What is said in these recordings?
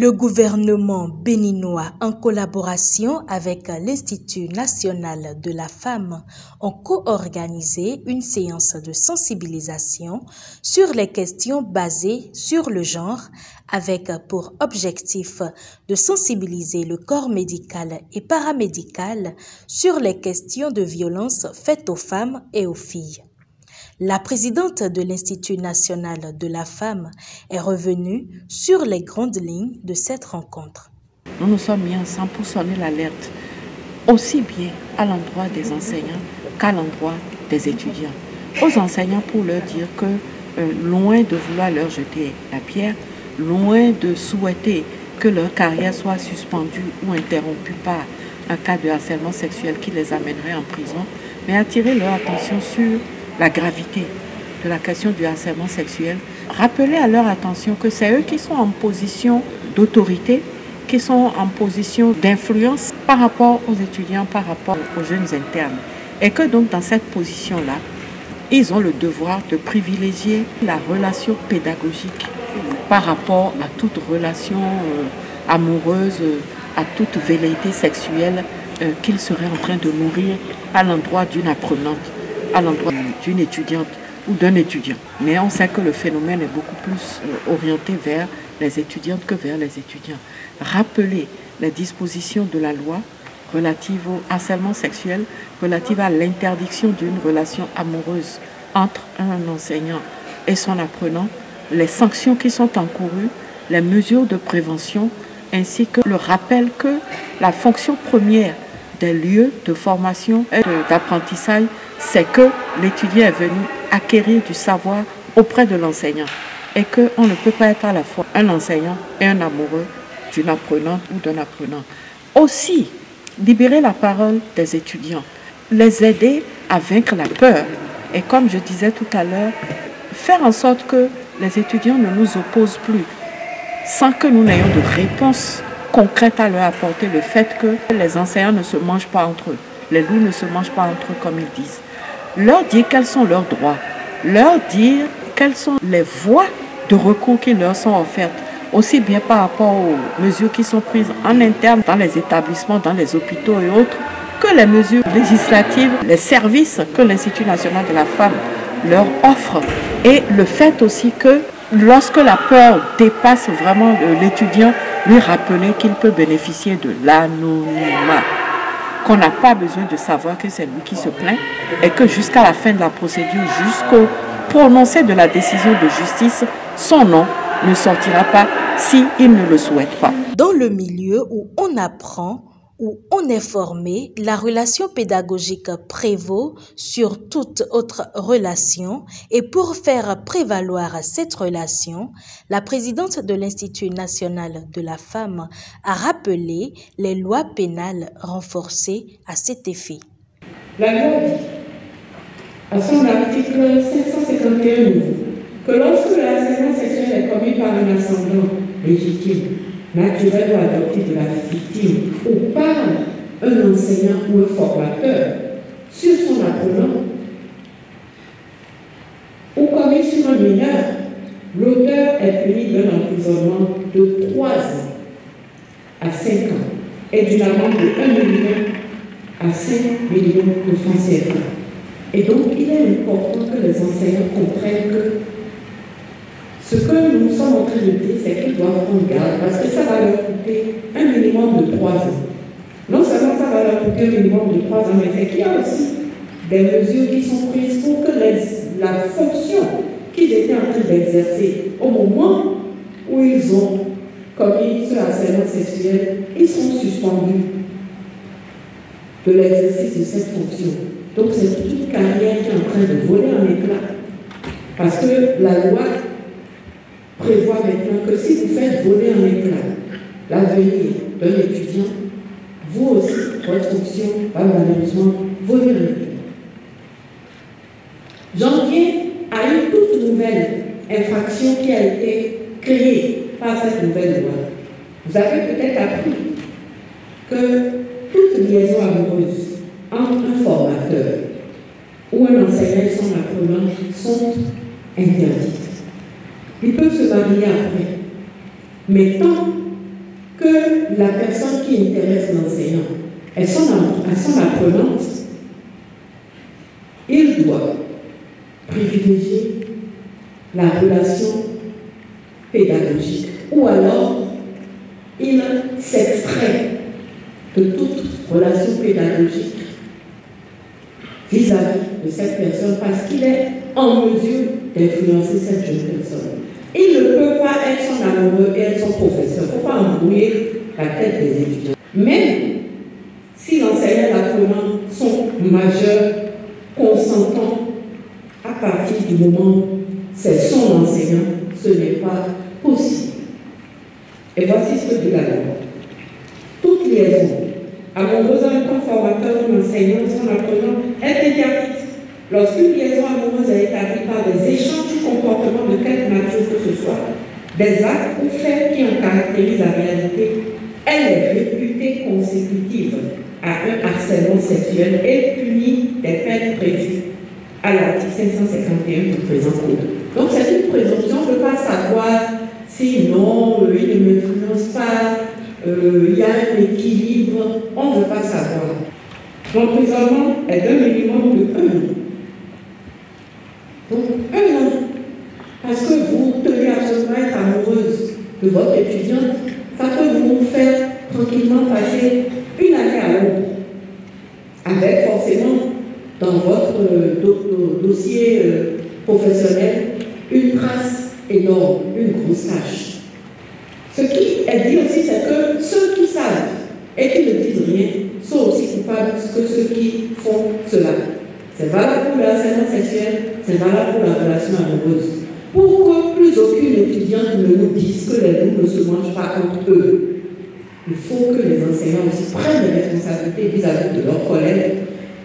Le gouvernement béninois, en collaboration avec l'Institut national de la femme, ont co-organisé une séance de sensibilisation sur les questions basées sur le genre, avec pour objectif de sensibiliser le corps médical et paramédical sur les questions de violence faites aux femmes et aux filles. La présidente de l'Institut national de la femme est revenue sur les grandes lignes de cette rencontre. Nous nous sommes mis ensemble pour sonner l'alerte, aussi bien à l'endroit des enseignants qu'à l'endroit des étudiants. Aux enseignants pour leur dire que loin de vouloir leur jeter la pierre, loin de souhaiter que leur carrière soit suspendue ou interrompue par un cas de harcèlement sexuel qui les amènerait en prison, mais attirer leur attention sur la gravité de la question du harcèlement sexuel, rappeler à leur attention que c'est eux qui sont en position d'autorité, qui sont en position d'influence par rapport aux étudiants, par rapport aux jeunes internes. Et que donc dans cette position-là, ils ont le devoir de privilégier la relation pédagogique par rapport à toute relation amoureuse, à toute velléité sexuelle qu'ils seraient en train de nourrir à l'endroit d'une apprenante, à l'endroit d'une étudiante ou d'un étudiant. Mais on sait que le phénomène est beaucoup plus orienté vers les étudiantes que vers les étudiants. Rappeler les dispositions de la loi relatives au harcèlement sexuel, relatives à l'interdiction d'une relation amoureuse entre un enseignant et son apprenant, les sanctions qui sont encourues, les mesures de prévention, ainsi que le rappel que la fonction première des lieux de formation et d'apprentissage, c'est que l'étudiant est venu acquérir du savoir auprès de l'enseignant et qu'on ne peut pas être à la fois un enseignant et un amoureux d'une apprenante ou d'un apprenant. Aussi, libérer la parole des étudiants, les aider à vaincre la peur et comme je disais tout à l'heure, faire en sorte que les étudiants ne nous opposent plus sans que nous n'ayons de réponse concrète à leur apporter, le fait que les enseignants ne se mangent pas entre eux, les loups ne se mangent pas entre eux comme ils disent. Leur dire quels sont leurs droits, leur dire quelles sont les voies de recours qui leur sont offertes, aussi bien par rapport aux mesures qui sont prises en interne dans les établissements, dans les hôpitaux et autres, que les mesures législatives, les services que l'Institut national de la femme leur offre. Et le fait aussi que lorsque la peur dépasse vraiment l'étudiant, lui rappeler qu'il peut bénéficier de l'anonymat, qu'on n'a pas besoin de savoir que c'est lui qui se plaint et que jusqu'à la fin de la procédure, jusqu'au prononcé de la décision de justice, son nom ne sortira pas s'il ne le souhaite pas. Dans le milieu où on apprend, où on est formé, la relation pédagogique prévaut sur toute autre relation et pour faire prévaloir cette relation, la présidente de l'Institut national de la femme a rappelé les lois pénales renforcées à cet effet. La loi dit, à son article 551 nouveau, que lorsque le harcèlement sexuel est commis par un ascendant légitime, naturel ou adopté de la victime ou par un enseignant ou un formateur sur son apprenant ou commis sur un mineur, l'auteur est puni d'un emprisonnement de 3 ans à 5 ans et d'une amende de 1 million à 5 millions de francs CFA. Et donc, il est important que les enseignants comprennent que ce que nous sommes en train de dire, c'est qu'ils doivent prendre garde parce que ça va leur coûter un minimum de 3 ans. Non seulement ça va leur coûter un minimum de 3 ans, mais c'est qu'il y a aussi des mesures qui sont prises pour que la fonction qu'ils étaient en train d'exercer au moment où ils ont commis ce harcèlement sexuel, ils sont suspendus de l'exercice de cette fonction. Donc c'est toute une carrière qui est en train de voler en éclats. Parce que la loi prévoit maintenant que si vous faites voler en éclats l'avenir d'un étudiant, vous aussi, votre fonction va malheureusement voler en éclats. J'en viens à une toute nouvelle infraction qui a été créée par cette nouvelle loi. Vous avez peut-être appris que toute liaison amoureuse entre un formateur ou un enseignant et son apprenant sont interdites. Ils peuvent se marier après, mais tant intéresse l'enseignant et son apprenante, il doit privilégier la relation pédagogique ou alors il s'extrait de toute relation pédagogique vis-à-vis de cette personne parce qu'il est en mesure d'influencer cette jeune personne. Il ne peut pas être son amoureux et être son professeur. Il ne faut pas embrouiller la tête des étudiants. Même si l'enseignant et l'apprenant sont majeurs, consentants, à partir du moment où c'est son enseignant, ce n'est pas possible. Et voici ce que dit la loi. Toute liaison amoureuse avec un formateur, un enseignant, son apprenant est interdite lorsqu'une liaison amoureuse est établie par des échanges du comportement de quelque nature que ce soit, des actes ou faits qui en caractérisent la réalité, elle est réputée consécutive à un harcèlement sexuel et punie des peines prévues à l'article 551 du présent code. Donc c'est une présomption, on ne peut pas savoir si non, il ne m'influence pas, il y a un équilibre, on ne veut pas savoir. L'emprisonnement est d'un minimum de 1 an. Donc 1 an, parce que vous tenez absolument à être amoureuse de votre étudiante, ça peut vous faire tranquillement passer une année à l'ombre, avec forcément dans votre dossier professionnel une trace énorme, une grosse tâche. Ce qui est dit aussi, c'est que ceux qui savent et qui ne disent rien sont aussi coupables que ceux qui font cela. C'est valable pour le harcèlement sexuel, c'est valable pour la relation amoureuse. Pour que plus aucune étudiante ne nous dise que les loups ne se mangent pas entre eux, il faut que les enseignants aussi prennent des responsabilités vis-à-vis de leurs collègues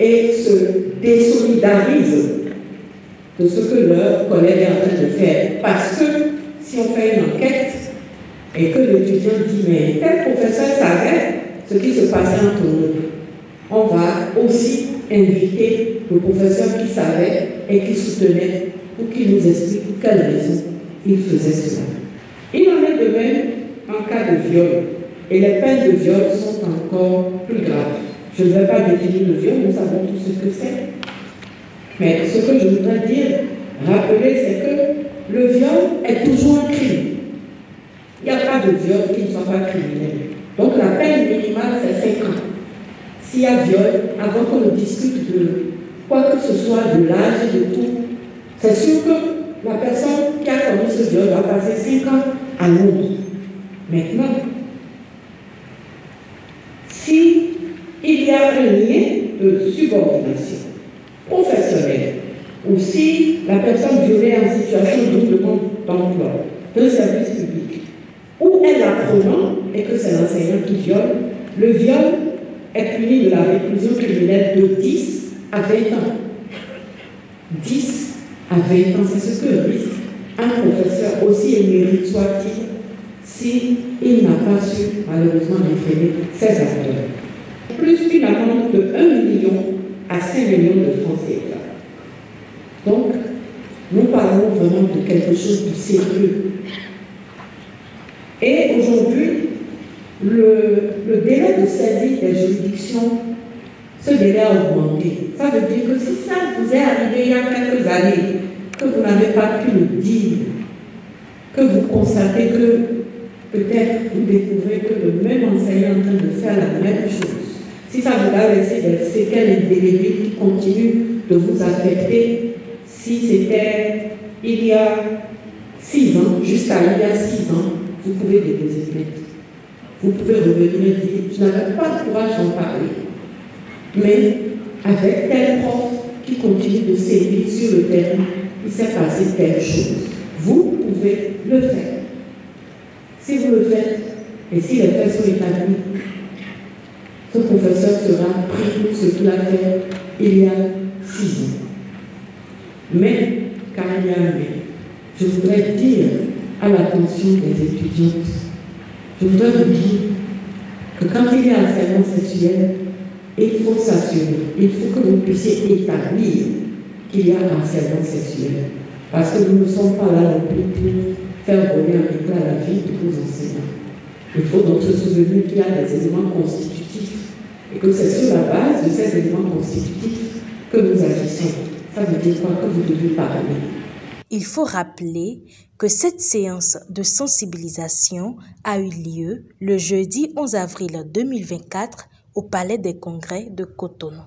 et se désolidarisent de ce que leur collègue est en train de faire. Parce que si on fait une enquête et que l'étudiant dit « mais tel professeur savait ce qui se passait entre nous », on va aussi inviter le professeur qui savait et qui soutenait pour qu'il nous explique pour quelle raison il faisait cela. Il en est de même en cas de viol. Et les peines de viol sont encore plus graves. Je ne vais pas définir le viol, nous savons tous ce que c'est. Mais ce que je voudrais dire, rappeler, c'est que le viol est toujours un crime. Il n'y a pas de viol qui ne soit pas criminel. Donc la peine minimale, c'est 5 ans. S'il y a viol, avant qu'on ne discute de quoi que ce soit, de l'âge et de tout, c'est sûr que la personne qui a commis ce viol va passer 5 ans à Londres. Maintenant, si il y a un lien de subordination professionnelle, ou si la personne violée est en situation de doublement d'emploi, de service public, ou est l'apprenant et que c'est l'enseignant qui viole, le viol est puni de la réclusion criminelle de 10 à 20 ans. 10 à 20 ans, c'est ce que risque un professeur, aussi émérite soit-il, s'il n'a pas su malheureusement réfréner ses acteurs. Plus une amende de 1 million à 5 millions de francs CFA. Donc, nous parlons vraiment de quelque chose de sérieux. Et aujourd'hui, le délai de saisie des juridictions, ce délai a augmenté. Ça veut dire que si ça vous est arrivé il y a quelques années, que vous n'avez pas pu le dire, que vous constatez que peut-être vous découvrez que le même enseignant est en train de faire la même chose, si ça vous a laissé des séquelles indélébiles qui continuent de vous affecter, si c'était il y a 6 ans, jusqu'à il y a 6 ans, vous pouvez déposer plainte. Vous pouvez revenir et dire, je n'avais pas le courage d'en parler. Mais avec tel prof qui continue de sévir sur le terrain, il s'est passé telle chose. Vous pouvez le faire. Si vous le faites, et si les faits sont établis, ce professeur sera pris pour ce qu'il a fait il y a 6 ans. Mais, car il y a un mais, je voudrais dire à l'attention des étudiantes, je voudrais vous dire que quand il y a harcèlement sexuel, il faut s'assurer, il faut que vous puissiez établir qu'il y a harcèlement sexuel. Parce que nous ne sommes pas là non plus pour faire voler en éclat la vie de vos enseignants. Il faut donc se souvenir qu'il y a des éléments constitutifs et que c'est sur la base de ces éléments constitutifs que nous agissons. Ça veut dire quoi? Que vous devez parler. Il faut rappeler que cette séance de sensibilisation a eu lieu le jeudi 11 avril 2024 au Palais des Congrès de Cotonou.